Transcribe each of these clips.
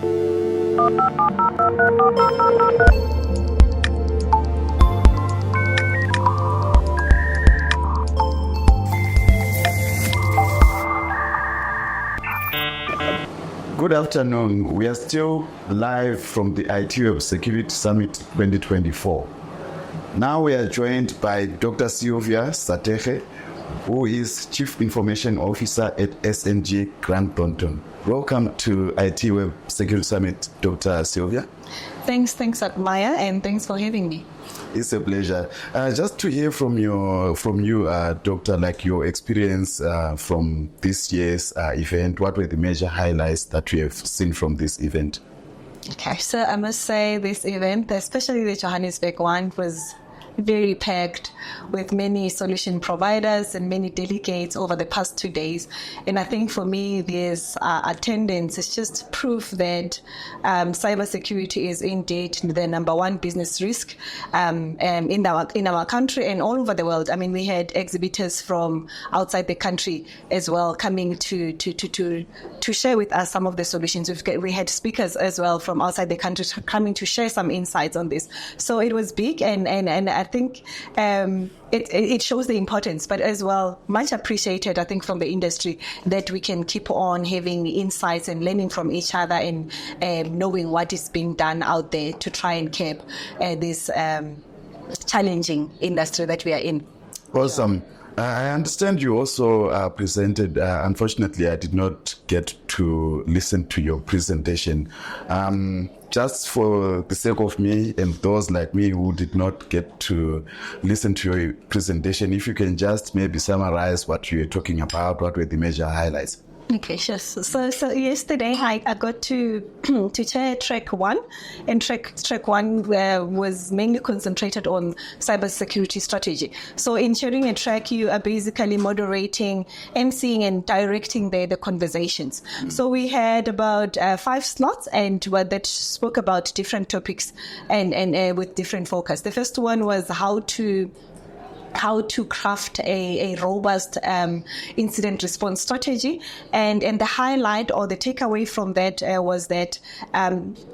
Good afternoon. We are still live from the ITWeb Security Summit 2024. Now we are joined by Dr. Sylvia Sathekge, who is Chief Information Officer at SNG Grant Thornton. Welcome to ITWeb Security Summit, Dr. Sylvia. Thanks, Maya, and thanks for having me. It's a pleasure. Just to hear from you, Doctor, like your experience from this year's event. What were the major highlights that we have seen from this event? Okay, so I must say this event, especially the Johannesburg one, was very packed with many solution providers and many delegates over the past 2 days. And I think for me, this attendance is just proof that cybersecurity is indeed the number one business risk in our country and all over the world. I mean, we had exhibitors from outside the country as well coming to share with us some of the solutions. We had speakers as well from outside the country coming to share some insights on this. So it was big, and I think it shows the importance, but as well, much appreciated, I think, from the industry that we can keep on having insights and learning from each other and knowing what is being done out there to try and keep this challenging industry that we are in. Awesome. I understand you also presented, unfortunately, I did not get to listen to your presentation. Just for the sake of me and those like me who did not get to listen to your presentation, if you can just maybe summarize what you were talking about, what were the major highlights? Okay, sure. So yesterday I got to chair track one, and track one was mainly concentrated on cybersecurity strategy. So in chairing a track, you are basically moderating, emceeing, and directing the conversations. Mm-hmm. So we had about 5 slots, and that spoke about different topics and with different focus. The first one was how to craft a robust incident response strategy, and the highlight or the takeaway from that was that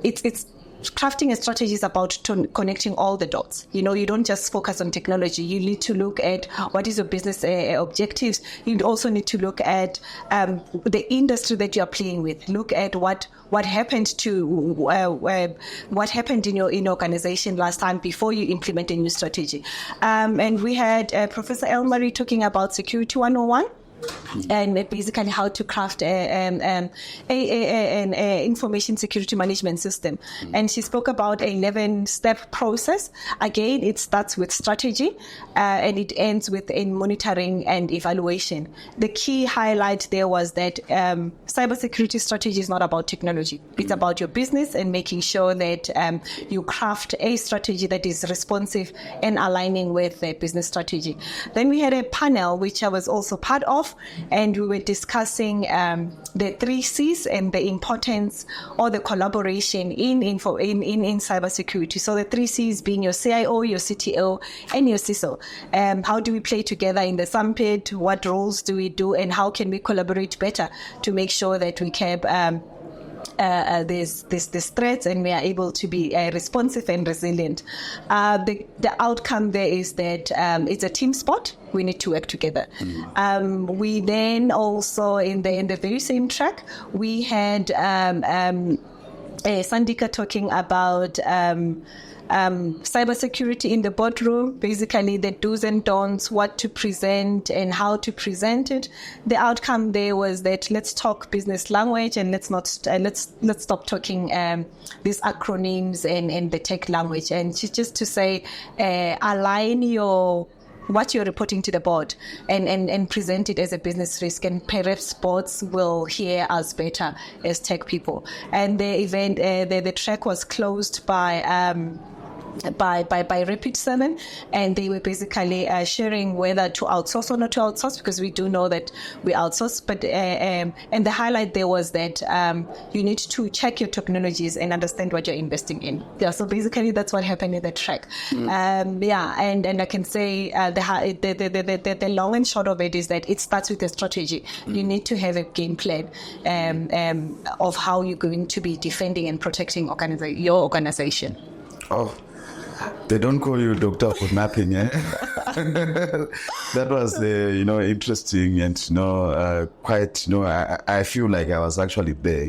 it's crafting a strategy is about connecting all the dots. You know, you don't just focus on technology. You need to look at what is your business objectives. You also need to look at the industry that you are playing with. Look at what happened to what happened in your organization last time before you implement a new strategy. And we had Professor Elmarie talking about Security 101. And basically how to craft an information security management system. And she spoke about an 11-step process. Again, it starts with strategy and it ends with monitoring and evaluation. The key highlight there was that cybersecurity strategy is not about technology. It's about your business and making sure that you craft a strategy that is responsive and aligning with the business strategy. Then we had a panel, which I was also part of, and we were discussing the 3 C's and the importance or the collaboration in cybersecurity. So the 3 C's being your CIO, your CTO, and your CISO. How do we play together in the summit? What roles do we do? And how can we collaborate better to make sure that we keep these threats and we are able to be responsive and resilient. The outcome there is that it's a team sport. We need to work together. Mm-hmm. We then also in the very same track we had Sandika talking about cybersecurity in the boardroom, basically the do's and don'ts, what to present and how to present it. The outcome there was that let's talk business language and let's stop talking these acronyms and the tech language, and just to say align what you're reporting to the board and present it as a business risk, and perhaps boards will hear us better as tech people. And the event, the track was closed by by Rapid7, and they were basically sharing whether to outsource or not to outsource, because we do know that we outsource. But and the highlight there was that you need to check your technologies and understand what you're investing in. Yeah, so basically that's what happened in the track. And I can say the long and short of it is that it starts with a strategy. You need to have a game plan of how you're going to be defending and protecting your organization. Oh, they don't call you doctor for nothing, eh? That was, interesting and, quite, I feel like I was actually there.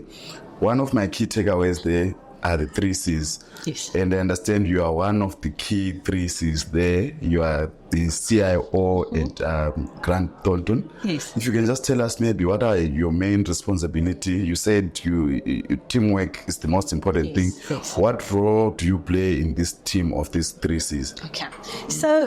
One of my key takeaways there are the 3 C's. Yes. And I understand you are one of the key 3 C's there. You are the CIO at Grant Thornton. Yes. If you can just tell us maybe what are your main responsibility? You said teamwork is the most important thing. Yes. What role do you play in this team of these 3 C's? Okay. So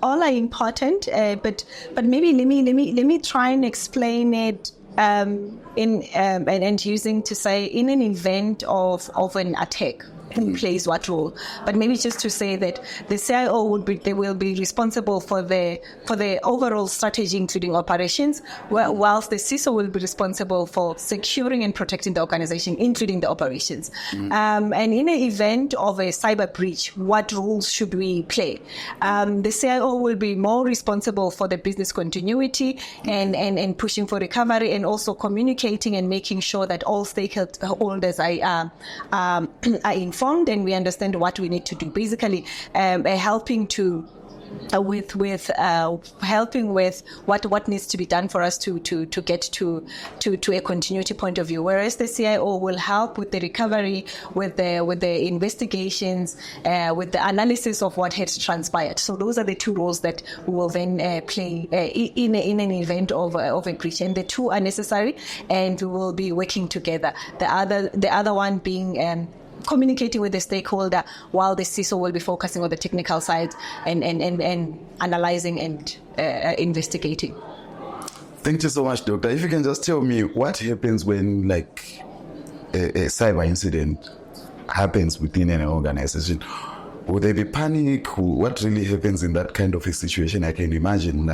all are important, but maybe let me try and explain it and using to say in an event of an attack, who plays what role. But maybe just to say that the CIO will be responsible for the overall strategy, including operations, whilst the CISO will be responsible for securing and protecting the organization, including the operations. And in an event of a cyber breach, what roles should we play? The CIO will be more responsible for the business continuity and pushing for recovery, and also communicating and making sure that all stakeholders are informed and we understand what we need to do. Basically, helping to helping with what needs to be done for us to get to a continuity point of view, whereas the CIO will help with the recovery, with the investigations, with the analysis of what has transpired. So those are the 2 roles that we will then play in an event of a breach, and the 2 are necessary, and we will be working together. The other one being communicating with the stakeholder, while the CISO will be focusing on the technical side and analyzing and investigating. Thank you so much, Doctor. If you can just tell me what happens when a cyber incident happens within an organization. Would there be panic? What really happens in that kind of a situation? I can imagine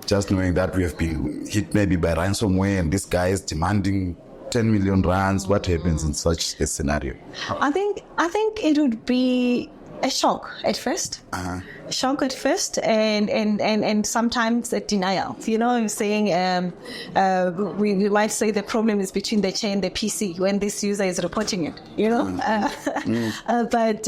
just knowing that we have been hit maybe by ransomware and this guy is demanding 10 million rands. What happens in such a scenario? I think it would be a shock at first. Shock at first, and sometimes a denial. Saying we might say the problem is between the chair and the PC when this user is reporting it. But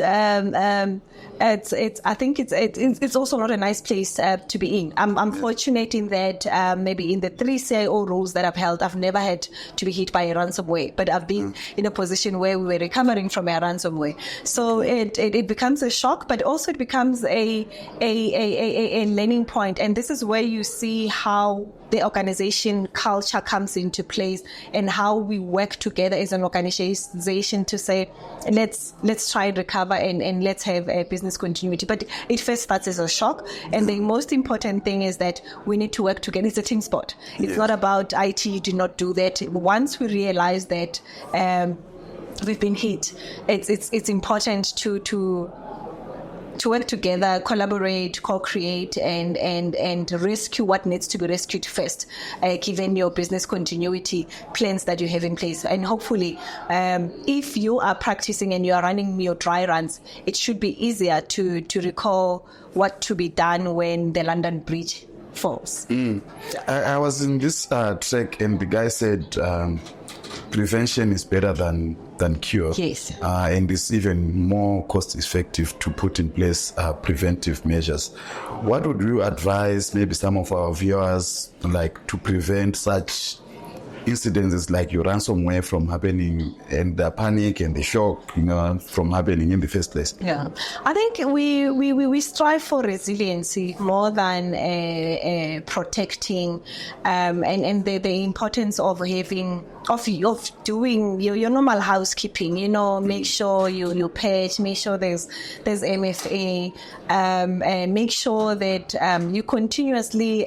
I think it's also not a nice place to be in. I'm fortunate in that maybe in the 3 CIO roles that I've held, I've never had to be hit by a ransomware, but I've been in a position where we were recovering from a ransomware. So it becomes a shock, but also it becomes a learning point, and this is where you see how the organization culture comes into place and how we work together as an organization to say, let's try and recover and let's have a business continuity. But it first starts as a shock, and the most important thing is that we need to work together. It's a team sport. It's not about IT, you do not do that. Once we realize that we've been hit, it's important to work together, collaborate, co-create, and rescue what needs to be rescued first, given your business continuity plans that you have in place. And hopefully, if you are practicing and you are running your dry runs, it should be easier to recall what to be done when the London Bridge falls. I was in this track, and the guy said prevention is better than cure. Yes. And it's even more cost effective to put in place preventive measures. What would you advise maybe some of our viewers to prevent such incidences like your ransomware from happening, and the panic and the shock from happening in the first place? Yeah, I think we strive for resiliency more than protecting, and the importance of having of doing your normal housekeeping. Make sure you patch, make sure there's MFA, and make sure that you continuously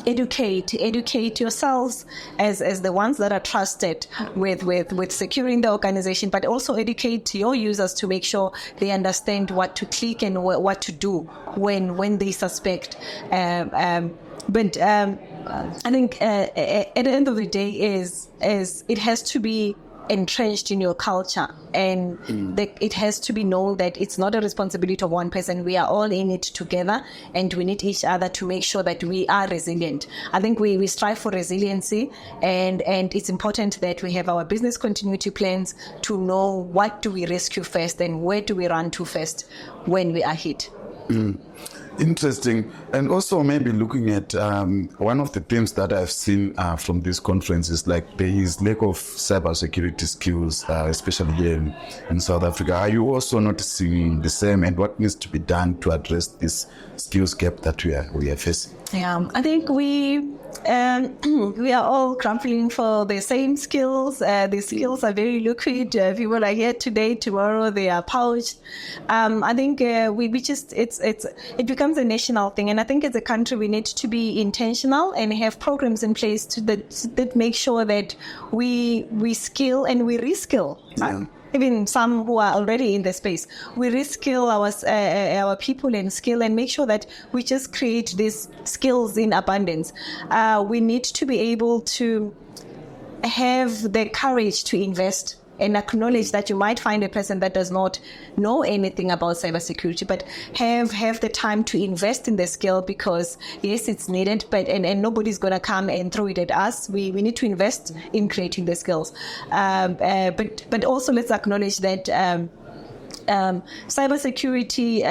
educate yourselves as the ones that are trusted with securing the organization, but also educate your users to make sure they understand what to click and what to do when they suspect. But I think at the end of the day is it has to be entrenched in your culture, and it has to be known that it's not a responsibility of one person. We are all in it together, and we need each other to make sure that we are resilient. I think we strive for resiliency, and it's important that we have our business continuity plans to know what do we rescue first and where do we run to first when we are hit. Interesting. And also maybe looking at one of the themes that I've seen from this conference is like there is lack of cybersecurity skills, especially here in South Africa. Are you also noticing the same, and what needs to be done to address this skills gap that we are facing? Yeah, I think we are all grappling for the same skills. The skills are very liquid. People are here today, tomorrow they are poached. I think it becomes a national thing, and I think as a country we need to be intentional and have programs in place that make sure that we skill and we reskill. Yeah. Even some who are already in the space, we reskill our people and skill and make sure that we just create these skills in abundance. We need to be able to have the courage to invest and acknowledge that you might find a person that does not know anything about cybersecurity, but have the time to invest in the skill, because yes, it's needed, but and nobody's going to come and throw it at us. We need to invest in creating the skills. But also let's acknowledge that cybersecurity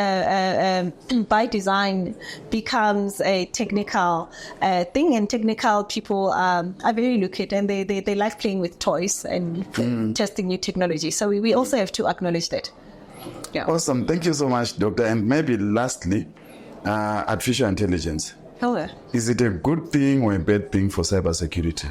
by design becomes a technical thing, and technical people are very looking, and they like playing with toys and testing new technology. So we also have to acknowledge that. Yeah. Awesome. Thank you so much, Doctor. And maybe lastly, artificial intelligence. Hello. Is it a good thing or a bad thing for cybersecurity?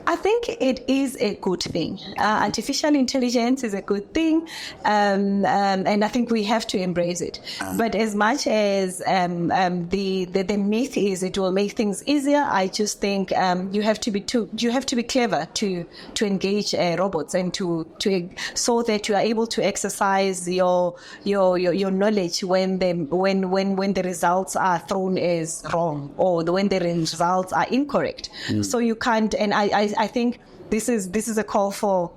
I think it is a good thing. Artificial intelligence is a good thing, and I think we have to embrace it. But as much as the myth is it will make things easier, I just think you have to be clever to engage robots and so that you are able to exercise your knowledge when the results are thrown as wrong, or when the results are incorrect. So you can't. And I think this is a call for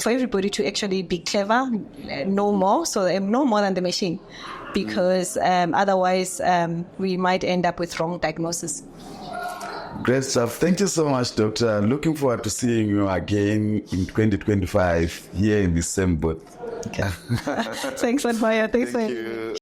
everybody to actually be clever, know more, so know more than the machine, because otherwise we might end up with wrong diagnosis. Great stuff. Thank you so much, Doctor. Looking forward to seeing you again in 2025 here in the same booth. Okay. Thanks, Moyo. Thanks for you.